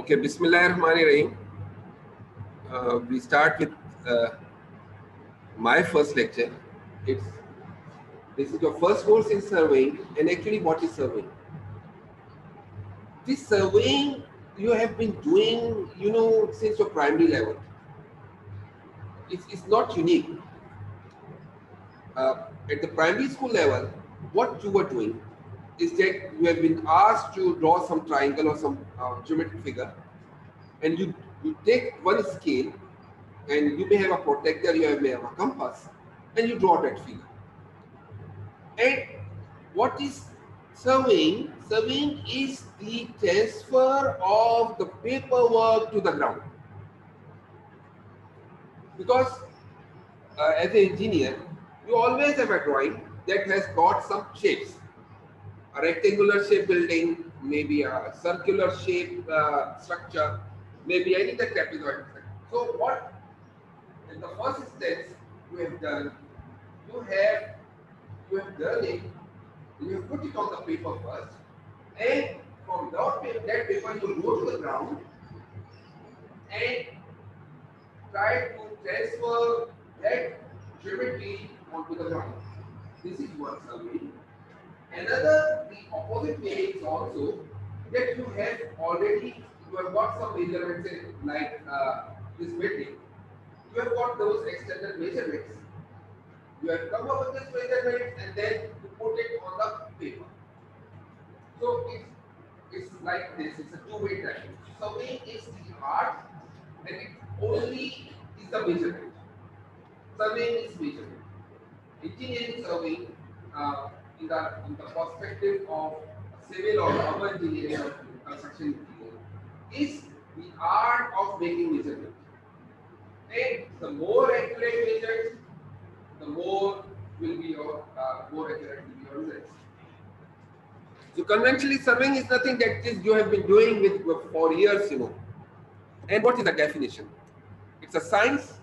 Okay, Bismillahirrahmanirrahim. We start with my first lecture. It's This is your first course in surveying, and actually, what is surveying? This surveying you have been doing, since your primary level. It's not unique. At the primary school level, what you were doing is that you have been asked to draw some triangle or some geometric figure, and you take one scale, and you may have a protractor, may have a compass, and you draw that figure. And what is surveying? Surveying is the transfer of the paperwork to the ground. Because as an engineer, you always have a drawing that has got some shapes. A rectangular shape building, maybe a circular shape structure, maybe any the trapezoid. So what in the first instance you have done, you have done it, you have put it on the paper first, and from that paper you go to the ground and try to transfer that geometry onto the ground. This is one survey. Another, the opposite way is also that you have got some measurements like this building. You have got those external measurements. You have come up with this measurements and then you put it on the paper. So it's like this. It's a two-way traffic. Surveying is the art, and it only is the measurement. Surveying is measurement. Engineering surveying, in the perspective of civil or urban engineering or construction engineering, is the art of making measurement. And the more accurate measures, the more will be your more accurate will be your results. So conventionally, surveying is nothing that you have been doing with for years, And what is the definition? It's a science,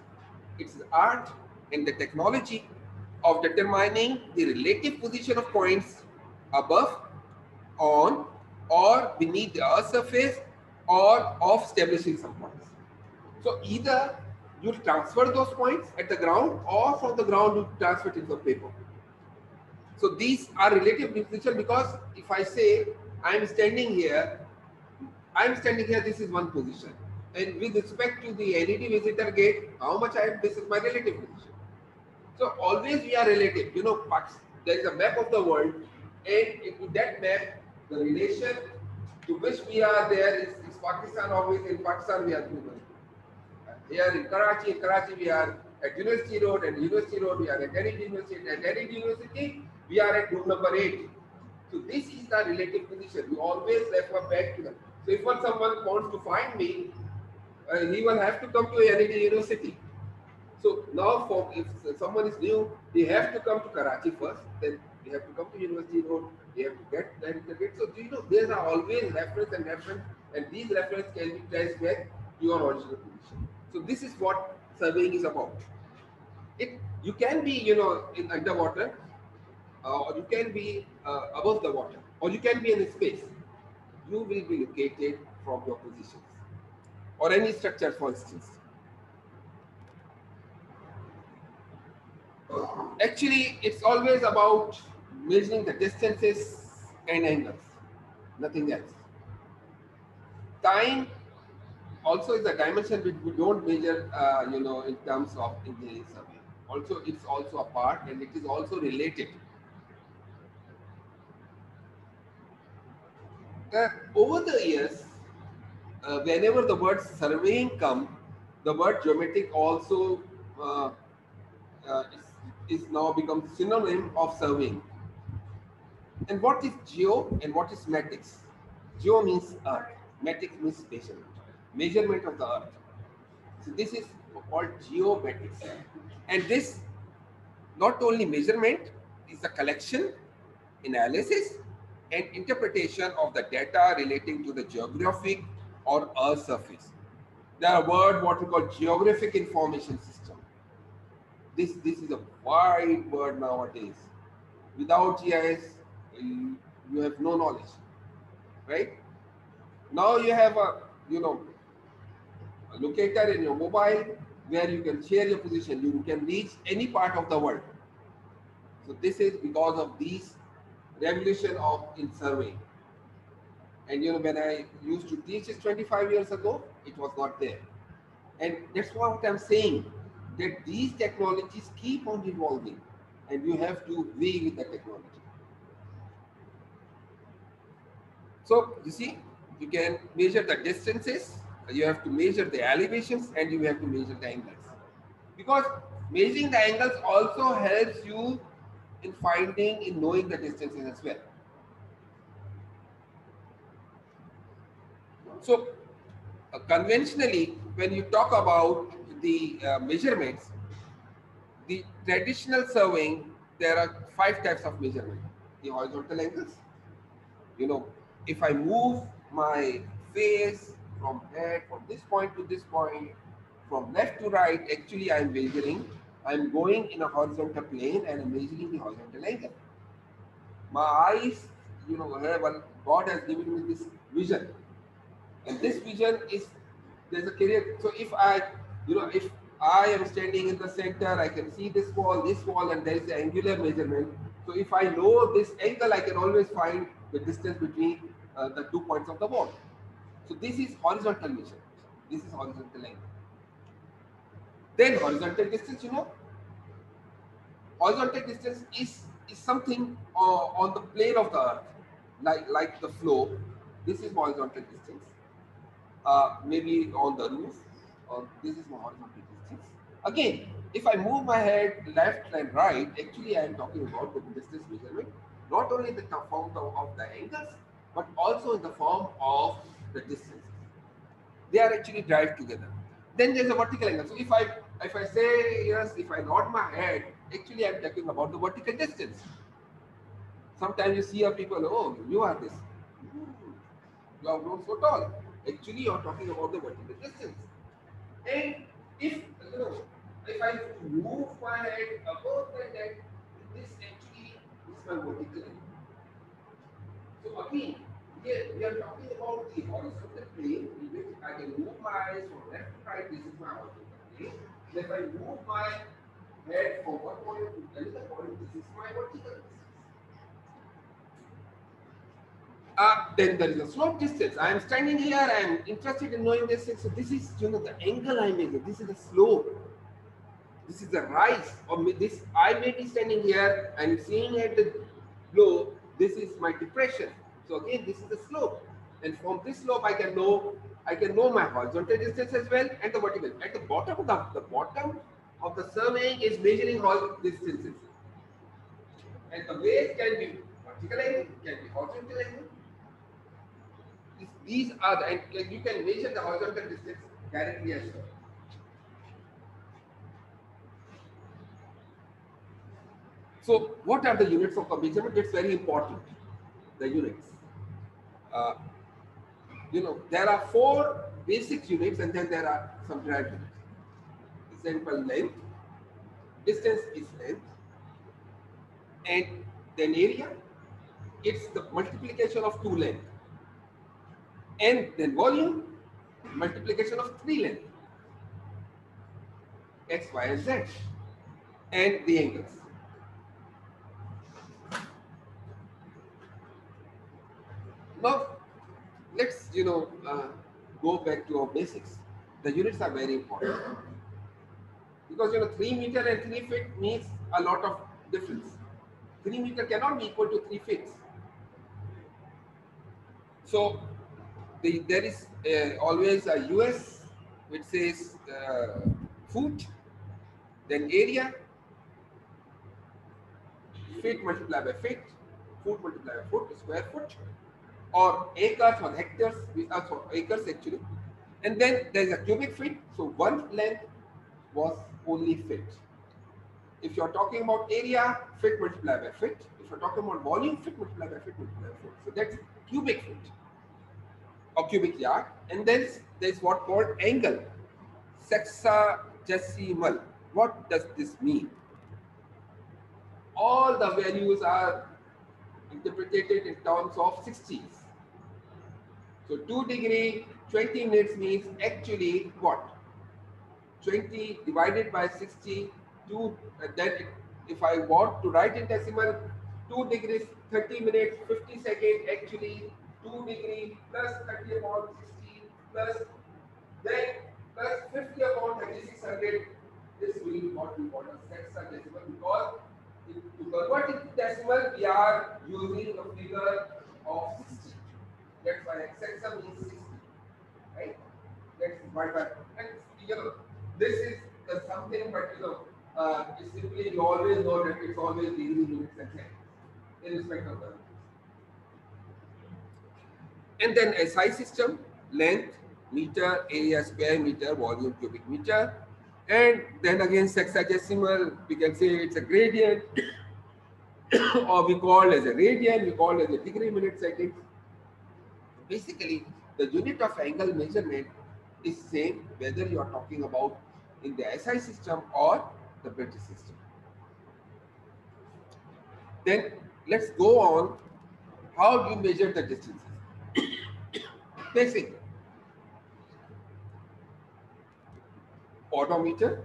it's the art, and the technology of determining the relative position of points above, on, or beneath the Earth's surface, or of establishing some points. So either you transfer those points at the ground, or from the ground you transfer it into the paper. So these are relative position, because if I say I'm standing here, this is one position. And with respect to the NED visitor gate, how much this is my relative position. So always we are relative. There is a map of the world, and in that map, the relation to which we are there is Pakistan. Always in Pakistan we are human. Here in Karachi we are at University Road, and University Road we are at NED University. At NED University we are at room number 8. So this is the relative position. We always refer back to that. So if someone wants to find me, he will have to come to NED University. So now, if someone is new, they have to come to Karachi first, then they have to come to University Road, they have to get that. So there are always reference, and these references can be traced back to your original position. So this is what surveying is about. You can be, in underwater, or you can be above the water, or you can be in space. You will be located from your positions, or any structure, for instance. Actually, it's always about measuring the distances and angles, nothing else. Time also is a dimension which we don't measure, in terms of engineering survey. Also, it's also a part, and it is also related. Over the years, whenever the word surveying come, the word geometric also is now become synonym of surveying. And what is geo and what is matics? Geo means earth, matics means measurement of the earth. So this is called geomatics. And this not only measurement is the collection, analysis, and interpretation of the data relating to the geographic or earth surface. There are word what we call geographic information system. This is a wide word nowadays. Without GIS, you have no knowledge, right? Now you have you know, a locator in your mobile where you can share your position. You can reach any part of the world. So this is because of these revolution of in surveying. And when I used to teach this 25 years ago, it was not there. And that's what I'm saying, that these technologies keep on evolving and you have to be with the technology. So you see, you can measure the distances, you have to measure the elevations, and you have to measure the angles. Because measuring the angles also helps you in knowing the distances as well. So conventionally, when you talk about the measurements, the traditional surveying, there are 5 types of measurement. The horizontal angles, you know, if I move my face from head from this point to this point, from left to right, actually I'm going in a horizontal plane and I'm measuring the horizontal angle. My eyes, God has given me this vision, and this vision is, there's a career. So if I am standing in the center, I can see this wall, and there is the angular measurement. So if I know this angle, I can always find the distance between the 2 points of the wall. So this is horizontal measurement. This is horizontal angle. Then horizontal distance, horizontal distance is something on the plane of the earth, like the flow. This is horizontal distance. Maybe on the roof, or this is my horizontal distance. Again, if I move my head left and right, actually I am talking about the distance measurement, not only in the form of the angles, but also in the form of the distances. They are actually drive together. Then there's a vertical angle. So if I say yes, if I nod my head, actually I'm talking about the vertical distance. Sometimes you see a people, oh, you are this. You are not so tall. Actually, you are talking about the vertical distance. And if I move my head above the neck, this actually is my vertical. So again, here we are talking about the horizontal plane in which I can move my eyes from left to right. This is my horizontal plane. And if I move my head from one point to another point, this is my vertical distance. Then there is a slope distance. I am standing here, I am interested in knowing this. So this is, the angle I measure. This is the slope. This is the rise. Or this, I may be standing here and seeing at the low, this is my depression. So again, this is the slope. And from this slope, I can know my horizontal distance as well and the vertical. At the bottom of the surveying is measuring all distances. And the base can be vertical angle, can be horizontal angle. These are the, and like you can measure the horizontal distance directly as well. So what are the units of the measurement? It's very important. The units. Uh, there are 4 basic units and then there are some derived units. Example, length. Distance is length. And then area, it's the multiplication of 2 length. And then volume, multiplication of 3 length. X, Y, and Z. And the angles. Now, let's go back to our basics. The units are very important because 3 meter and 3 feet means a lot of difference. 3 meter cannot be equal to 3 feet. So there is always a US which says foot, then area, feet multiplied by feet, foot multiplied by foot, square foot, or acres or hectares, so acres actually. And then there is a cubic feet, so one length was only feet. If you're talking about area, feet multiplied by feet. If you're talking about volume, feet multiplied by feet multiplied by foot. So that's cubic feet or cubic yard. And then there's what called angle, sexagesimal. What does this mean? All the values are interpreted in terms of 60s. So 2 degree 20 minutes means actually what? 20 divided by 60, 2, then if I want to write in decimal, 2 degrees 30 minutes 50 seconds, actually 2 degree plus 30 upon 60 plus then plus 50 upon 3600. This will be what we call a sexagesimal, because to convert it to decimal we are using a figure of 60. That's why hexagram means 60, right? That's divided by, and you know, this is something, but it's simply you always know that it's always degree, units, and seconds, irrespective of the. And then SI system, length, meter, area square meter, volume cubic meter. And then again sexagesimal, we can say it's a gradient, or we call as a radian, we call as a degree, minute, second. Basically, the unit of angle measurement is same whether you are talking about in the SI system or the British system. Then let's go on how you measure the distances. Basic odometer,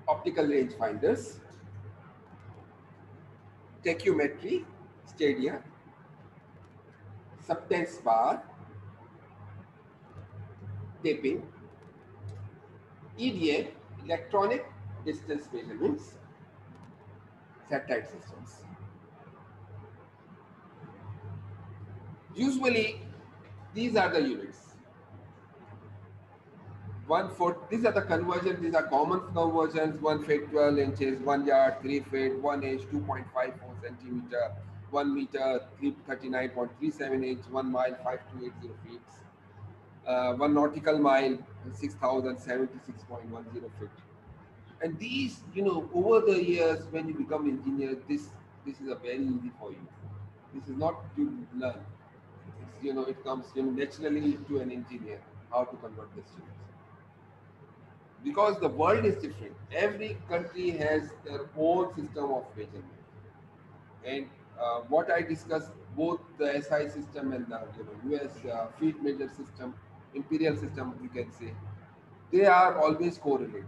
optical range finders, tachymetry, stadia, subtense bar, taping, EDA, electronic distance measurements, satellite systems. Usually, these are the units. 1 foot, these are the conversions, these are common conversions: 1 feet 12 inches, 1 yard 3 feet, 1 inch 2.54 centimeter, 1 meter 339.37 inch, 1 mile 5280 feet, 1 nautical mile 6076.10 feet. And these, over the years when you become engineer, this is a very easy for you. This is not to learn. It's, it comes naturally to an engineer how to convert this units. Because the world is different. Every country has their own system of measurement. And what I discussed, both the SI system and the US feet measure system, imperial system, you can say, they are always correlated.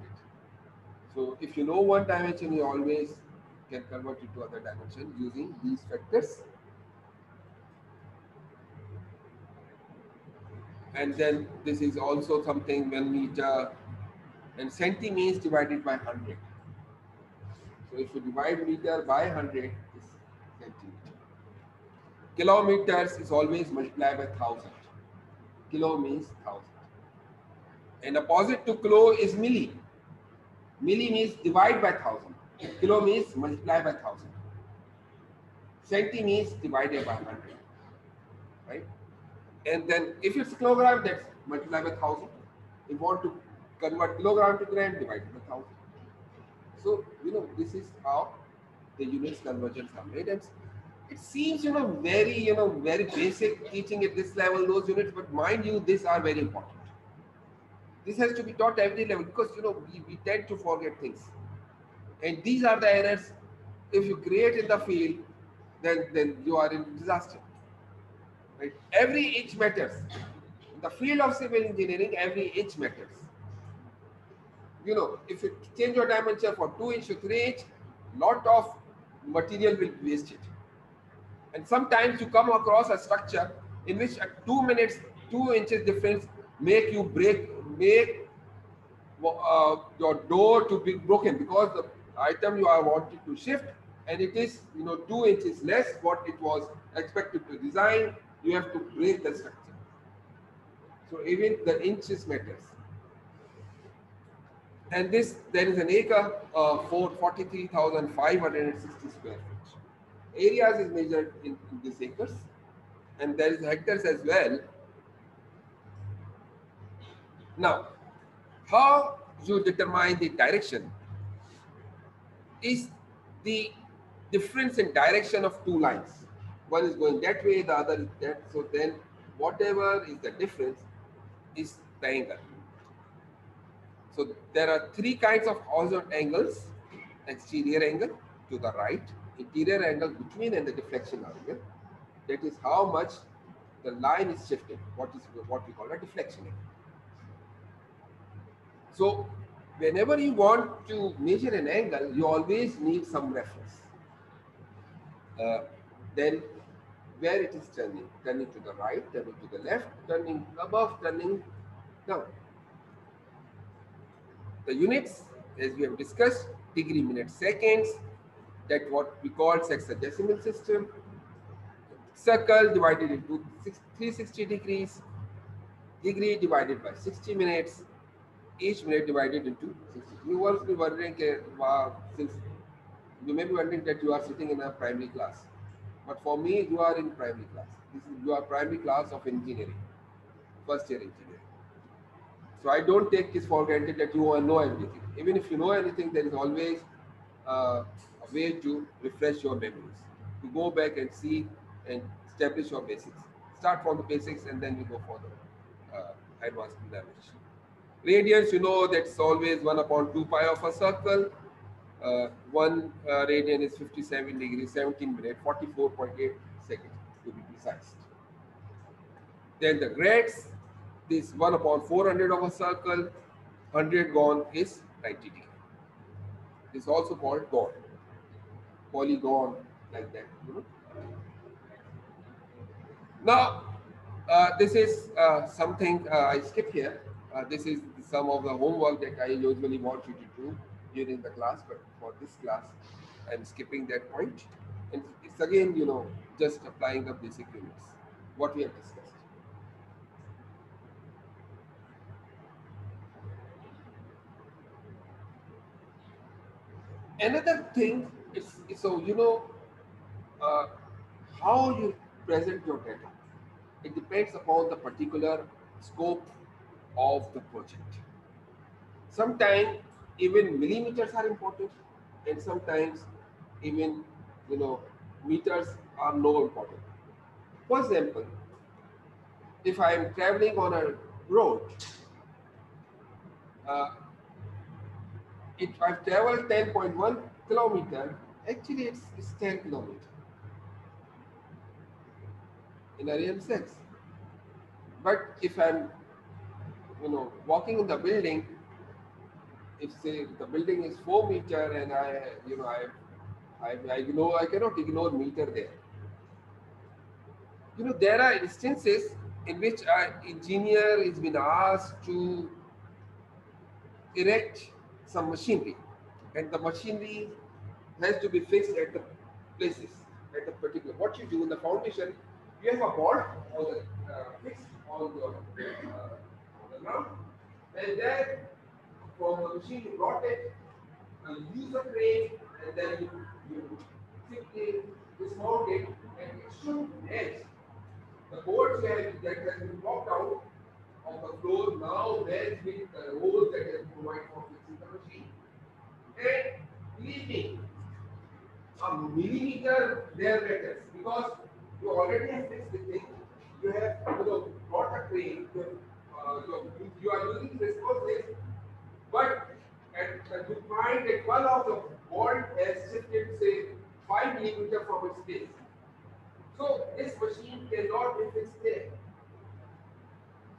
So if you know one dimension, you always can convert it to other dimension using these factors. And then this is also something when meter and centi means divided by 100. So if you divide meter by 100, it's centimeter. Kilometers is always multiplied by 1000. Kilo means 1000. And opposite to kilo is milli. Milli means divide by 1000. Kilo means multiply by 1000. Centi means divided by 100. Right? And then if it's kilogram, that's multiply by 1000. If you want to convert kilogram to gram, divide by 1000. So, this is how the units conversions are made. And it seems, very basic teaching at this level, those units, but mind you, these are very important. This has to be taught every level because, we tend to forget things. And these are the errors. If you create in the field, then you are in disaster. Right? Every inch matters. In the field of civil engineering, every inch matters. If you change your dimension for 2 inch to 3 inch, lot of material will be wasted. And sometimes you come across a structure in which at 2 minutes, 2 inches difference make your door to be broken because the item you are wanting to shift, and it is 2 inches less what it was expected to design. You have to break the structure. So even the inches matters. And there is an acre for 43,560 square feet. Areas is measured in these acres, and there is hectares as well. Now, how you determine the direction is the difference in direction of two lines. One is going that way, the other is that. So then whatever is the difference is the angle. So there are three kinds of horizontal angles: exterior angle to the right, interior angle between, and the deflection angle. That is how much the line is shifted, what we call a deflection angle. So whenever you want to measure an angle, you always need some reference. Then where it is turning to the right, turning to the left, turning above, turning down. The units, as we have discussed, degree, minute, seconds, that what we call sexagesimal system. Circle divided into 360 degrees, degree divided by 60 minutes, each minute divided into 60. You must be wondering, since you may be wondering that you are sitting in a primary class, but for me, you are in primary class. You are primary class of engineering, first year engineering. So I don't take this for granted that you know everything. Even if you know anything, there is always a way to refresh your memories, to go back and see and establish your basics. Start from the basics and then we go for the advanced dimension. Radians, you know that's always 1 upon 2 pi of a circle. One radian is 57 degrees, 17 minutes, 44.8 seconds to be precise. Then the grads, this 1 upon 400 of a circle, 100 gone is 90 degree. This is also called gone, polygon, like that. Now, this is something I skip here. This is some of the homework that I usually want you to do during the class, but for this class, I'm skipping that point. And it's again, just applying the basic units, what we have discussed. Another thing is, so uh, how you present your data. It depends upon the particular scope of the project. Sometimes even millimeters are important, and sometimes even meters are no important. For example, if I am traveling on a road, uh, if I've traveled 10.1 kilometer, actually it's 10 kilometer in a real sense. But if I'm walking in the building, if say the building is 4 meter and I cannot ignore meter there. There are instances in which an engineer is been asked to erect some machinery, and the machinery has to be fixed at the places, at the particular. What you do in the foundation, you have a board on the fixed on the ground, and then from the machine you brought it, you use a crane, and then you simply dismount it, and it should match the boards that has been dropped out of the floor now match with the holes that has been provided for fixing the machine. And believe me, a millimeter there matters because you already have fixed the thing. You have brought a crane. You are using responses, but you find that one of the bolt has shifted, say, 5 millimeter from its place. So this machine cannot be fixed there.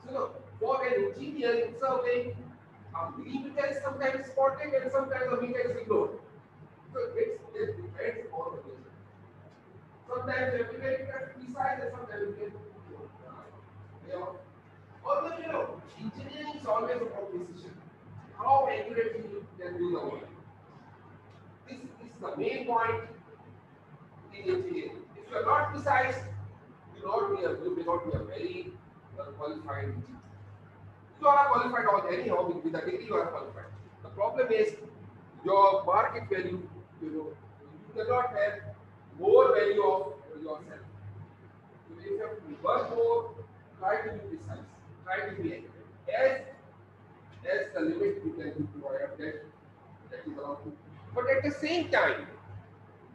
So for an engineer in surveying, a millimeter is sometimes spotted and sometimes a meter is ignored. So it depends on the person. Sometimes you have to get precise and sometimes you get although engineering is always about precision. How accurately you can do the work. This is the main point in engineering. If you are not precise, you may not be a very qualified engineer. You are qualified all anyhow with a degree you are qualified. The problem is your market value, you cannot have more value of yourself. So if you have to work more, try to be precise, try to be accurate. As the limit you can provide that is allowed to. But at the same time,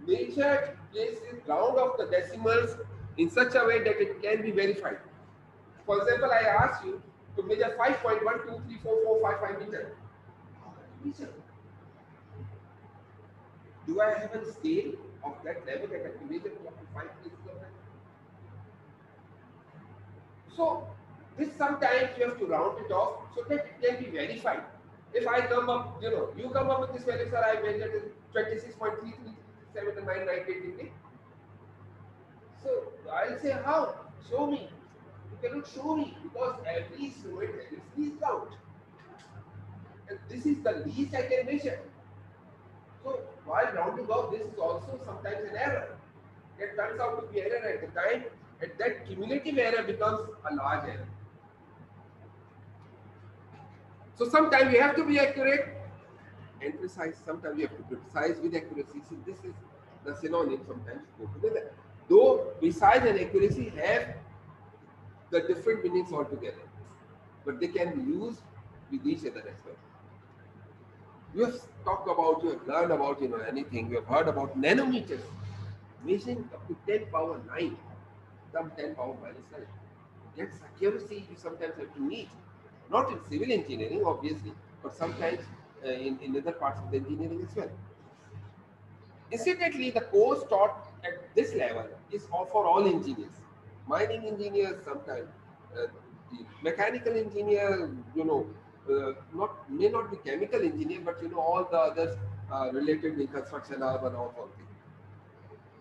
measure places round off the decimals in such a way that it can be verified. For example, I ask you to measure 5.1234455 meter. Measure. Do I have a scale of that level that I can measure up to 5 places of that? So this sometimes you have to round it off so that it can be verified. If I come up, you come up with this value, sir, I measured it 26.33379988 degree. So I'll say, how? Show me. You cannot show me because every instrument has its least count. And this is the least I can measure. So while rounding off, this is also sometimes an error. It turns out to be error at the time, and that cumulative error becomes a large error. So sometimes you have to be accurate and precise. Sometimes you have to be precise with accuracy. So this is the synonym sometimes go together. Though precise and accuracy have the different meanings altogether, but they can be used with each other as well. You have talked about, you have learned about, anything. You have heard about nanometers, measuring up to 10 power 9, some 10 power minus 9. That's accuracy you sometimes have to meet. Not in civil engineering, obviously, but sometimes in other parts of the engineering as well. Incidentally, the course taught at this level is for all engineers. Mining engineers sometimes, the mechanical engineer, may not be chemical engineer, but all the others related with construction, urban, all things.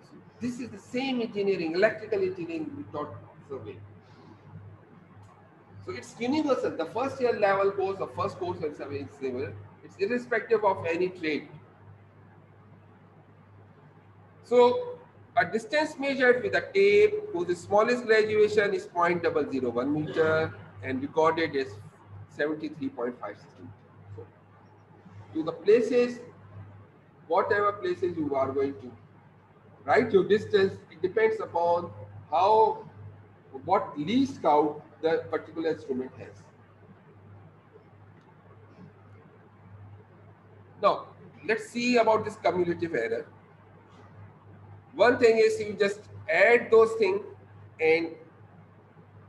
So this is the same engineering, electrical engineering we taught surveying. So it's universal. The first year level course, the first course in surveying civil, it's irrespective of any trade. So a distance measured with a tape whose smallest graduation is 0.001 meter and recorded is 73.56 meters. So to the places, whatever places you are going to write your distance, it depends upon what least count the particular instrument has. Now, let's see about this cumulative error. One thing is you just add those things, and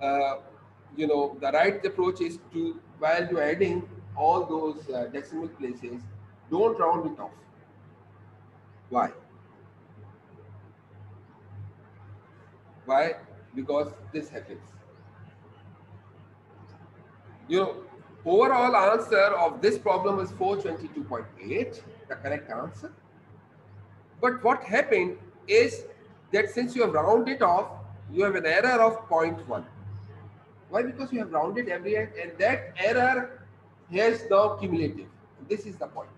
the right approach is to, while you're adding all those decimal places, don't round it off. Why? Why? Because this happens. Overall answer of this problem is 422.8, the correct answer. But what happened is that since you have rounded it off, you have an error of 0.1. Why? Because you have rounded every end, and that error has now cumulative. This is the point.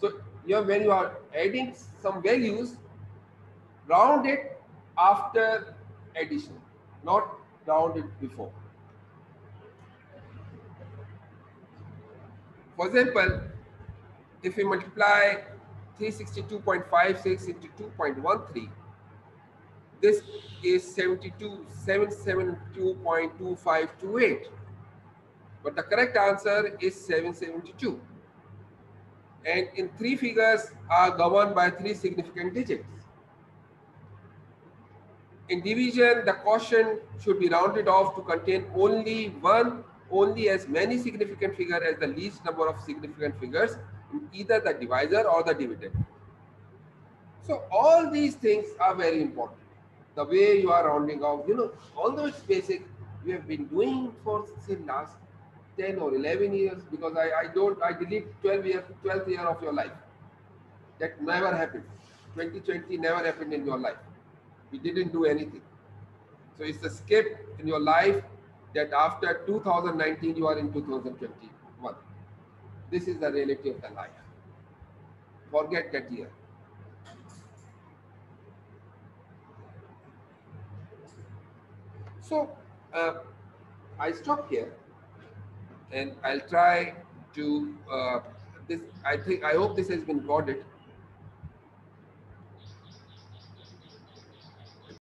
So when you are adding some values, round it after addition, not round it before. For example, if we multiply 362.56 into 2.13, this is 772.2528. But the correct answer is 772. And in three figures are governed by three significant digits. In division, the quotient should be rounded off to contain only as many significant figures as the least number of significant figures in either the divisor or the dividend. So all these things are very important. The way you are rounding off, although it's basic, you have been doing for say last 10 or 11 years, because I delete 12th year of your life. That never happened. 2020 never happened in your life. We didn't do anything. So it's a skip in your life that after 2019 you are in 2021. This is the reality of the life. Forget that year. So I stop here, and I'll try to I hope this has been got it.